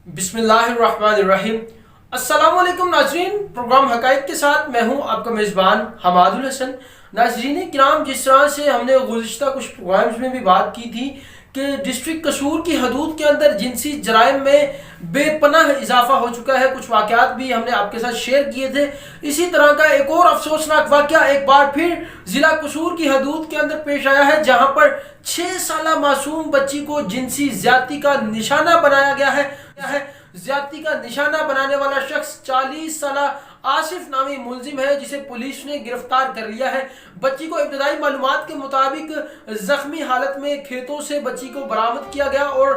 बिस्मिल्लाहिर्रहमानिर्रहीम। अस्सलामुअलैकुम नाजरीन, प्रोग्राम हकाइक के साथ मैं हूं आपका मेज़बान हमादुल हसन। नाजरीन किराम, जिस तरह से हमने गुज़िश्ता कुछ प्रोग्राम्स में भी बात की थी कि डिस्ट्रिक्ट कसूर की हदूद के अंदर जिनसी जराइम में बेपनाह इजाफा हो चुका है, कुछ वाक़यात भी हमने आपके साथ शेयर किए थे। इसी तरह का एक और अफसोसनाक वाक़या एक बार फिर ज़िला कसूर की हदूद के अंदर पेश आया है, जहाँ पर 6 साला मासूम बच्ची को जिनसी ज़्यादती का निशाना बनाया गया है। ज्यादती का निशाना बनाने वाला शख्स 40 साला आसिफ नामी मुलजिम है, जिसे पुलिस ने गिरफ्तार कर लिया है। बच्ची को इब्तदाई मालूमात के मुताबिक जख्मी हालत में खेतों से बच्ची को बरामद किया गया और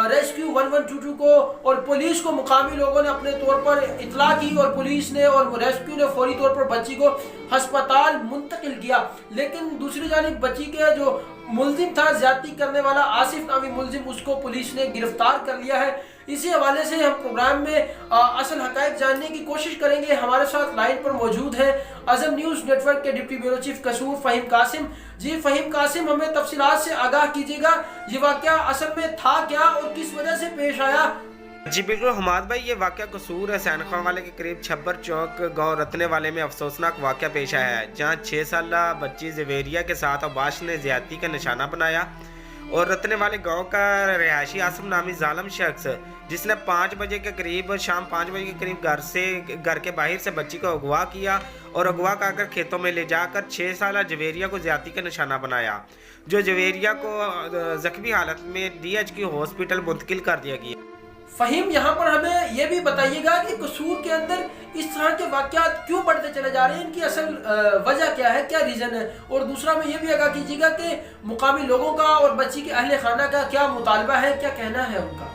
रेस्क्यू 1122 को और पुलिस को मुकामी लोगों ने अपने तौर पर इतला की और पुलिस ने और रेस्क्यू ने फौरी तौर पर बच्ची को हस्पताल मुंतकिल किया। लेकिन दूसरी जानिब बच्ची के जो मुलजिम था, ज्यादती करने वाला आसिफ नामी मुलजिम, उसको पुलिस ने गिरफ्तार कर लिया है। इसी हवाले से हम प्रोग्राम में असल हकायक जानने की कोशिश करेंगे। हमारे साथ लाइन पर मौजूद है अज़म न्यूज़ नेटवर्क के डिप्टी ब्यूरो चीफ कसूर फ़हीम कासिम। जी फ़हीम कासिम, हमें तफसीलात से आगाह कीजिएगा, ये वाक़या असल में था क्या और किस वजह से पेश आया? जी बिल्कुल हमाद भाई, ये वाक़या कसूर है सैन खां वाले के करीब छब्बर चौक गांव रतने वाले में अफसोसनाक वाक़या पेश आया है, जहां 6 साला बच्ची जवेरिया के साथ अब्बास ने ज़्यादती का निशाना बनाया और रतने वाले गांव का रिहायशी आसिम नामी जालिम शख्स, जिसने 5 बजे के करीब शाम 5 बजे के करीब घर के बाहर से बच्ची को अगवा किया और अगवा कर खेतों में ले जाकर 6 साला जवेरिया को ज़्यादती का निशाना बनाया, जो जवेरिया को ज़ख्मी हालत में DHQ हॉस्पिटल मुंतकिल कर दिया गया। फ़हीम, यहाँ पर हमें यह भी बताइएगा कि कसूर के अंदर इस तरह के वाक़यात क्यों बढ़ते चले जा रहे हैं, इनकी असल वजह क्या है, क्या रीज़न है? और दूसरा में यह भी आगाह कीजिएगा कि मुकामी लोगों का और बच्ची के अहले खाना का क्या मुतालबा है, क्या कहना है उनका?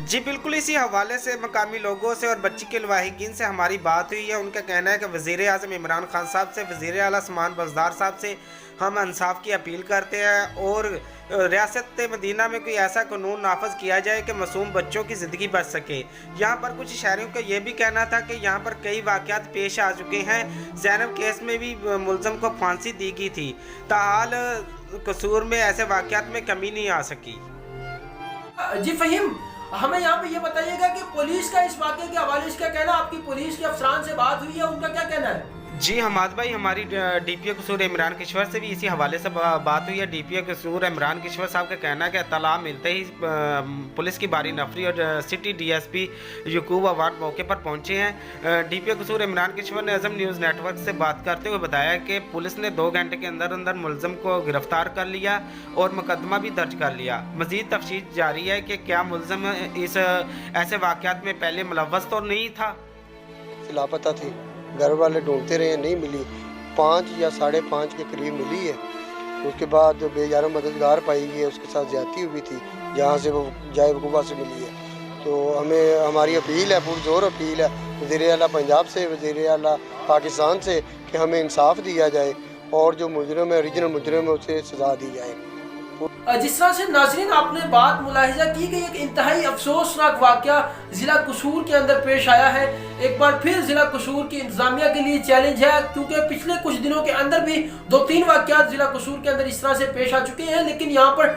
जी बिल्कुल, इसी हवाले से मकामी लोगों से और बच्ची के लवाहिकीन से हमारी बात हुई है। उनका कहना है कि वज़ीर आज़म इमरान खान साहब से, वज़ीर आला समान बज़दार साहब से हम इंसाफ की अपील करते हैं और रियासत मदीना में कोई ऐसा कानून नाफज किया जाए कि मासूम बच्चों की ज़िंदगी बच सके। यहाँ पर कुछ शहरियों का ये भी कहना था कि यहाँ पर कई वाक़यात पेश आ चुके हैं। ज़ैनब केस में भी मुलज़म को फांसी दी गई थी, ताहाल कसूर में ऐसे वाक़यात में कमी नहीं आ सकी। जी फ़हीम, हमें यहाँ पे ये बताइएगा कि पुलिस का इस वाक़े के हवाले से क्या कहना? आपकी पुलिस के अफसरान से बात हुई है, उनका क्या कहना है? जी हमाद भाई, हमारी DPO कसूर इमरान किश्वर से भी इसी हवाले से बात हुई है। DPO कसूर इमरान किश्वर साहब का कहना है कि तला मिलते ही पुलिस की बारी नफरी और सिटी DSP यकूब अवार्ड मौके पर पहुंचे हैं। DPO कसूर इमरान किश्वर ने अज़म न्यूज़ नेटवर्क से बात करते हुए बताया कि पुलिस ने 2 घंटे के अंदर अंदर मुलज़म को गिरफ्तार कर लिया और मुकदमा भी दर्ज कर लिया। मज़ीद तफ्तीश जारी है कि क्या मुलज़म इस ऐसे वाक़यात में पहले मुलव्वस तो नहीं था। लापता थी, घर वाले ढूंढते रहे, नहीं मिली। 5 या 5:30 के करीब मिली है। उसके बाद बेचारा मददगार पाई गई है, उसके साथ ज्यादती हुई थी, जहाँ से वो जाए वकूबा से मिली है। तो हमें हमारी अपील है, पुरजोर अपील है वज़ीर आला पंजाब से, वज़ीर आला पाकिस्तान से कि हमें इंसाफ दिया जाए और जो मुजरिम है, ओरिजिनल मुजरिम है, उसे सज़ा दी जाए। जिस तरह से नाज़रीन आपने बात मुलाहिजा की कि एक इंतहाई अफसोसनाक वाक़या ज़िला कसूर के अंदर पेश आया है। एक बार फिर ज़िला कसूर की इंतज़ामिया के लिए चैलेंज है, क्योंकि पिछले कुछ दिनों के अंदर भी 2-3 वाक़यात ज़िला कसूर के अंदर इस तरह से पेश आ चुके हैं। लेकिन यहाँ पर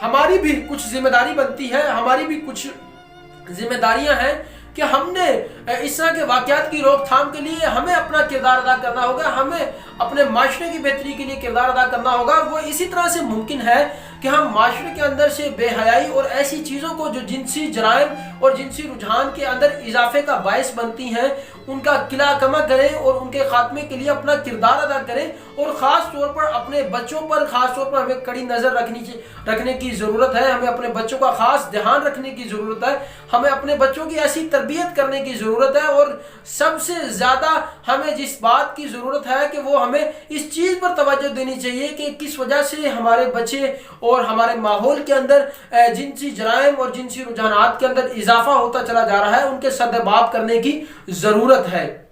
हमारी भी कुछ जिम्मेदारी बनती है, हमारी भी कुछ जिम्मेदारियाँ हैं कि हमने इस तरह के वाक़यात की रोकथाम के लिए हमें अपना किरदार अदा करना होगा, हमें अपने माशरे की बेहतरी के लिए किरदार अदा करना होगा। वो इसी तरह से मुमकिन है कि हम माशरे के अंदर से बेहयाई और ऐसी चीज़ों को जो जिनसी जराइम और जिनसी रुझान के अंदर इजाफे का बायस बनती हैं, उनका किला कमा करें और उनके खात्मे के लिए अपना किरदार अदा करें। और ख़ास तौर पर अपने बच्चों पर ख़ास तौर पर हमें कड़ी नज़र रखने की ज़रूरत है। हमें अपने बच्चों का ख़ास ध्यान रखने की ज़रूरत है। हमें अपने बच्चों की ऐसी तरबियत करने की ज़रूरत है और सबसे ज़्यादा हमें जिस बात की ज़रूरत है कि वो हमें इस चीज़ पर तवज्जो देनी चाहिए कि किस वजह से हमारे बच्चे और हमारे माहौल के अंदर जिनसी जराइम और जिनसी रुझानात के अंदर इजाफा होता चला जा रहा है, उनके सद्दबाब करने की ज़रूरत है।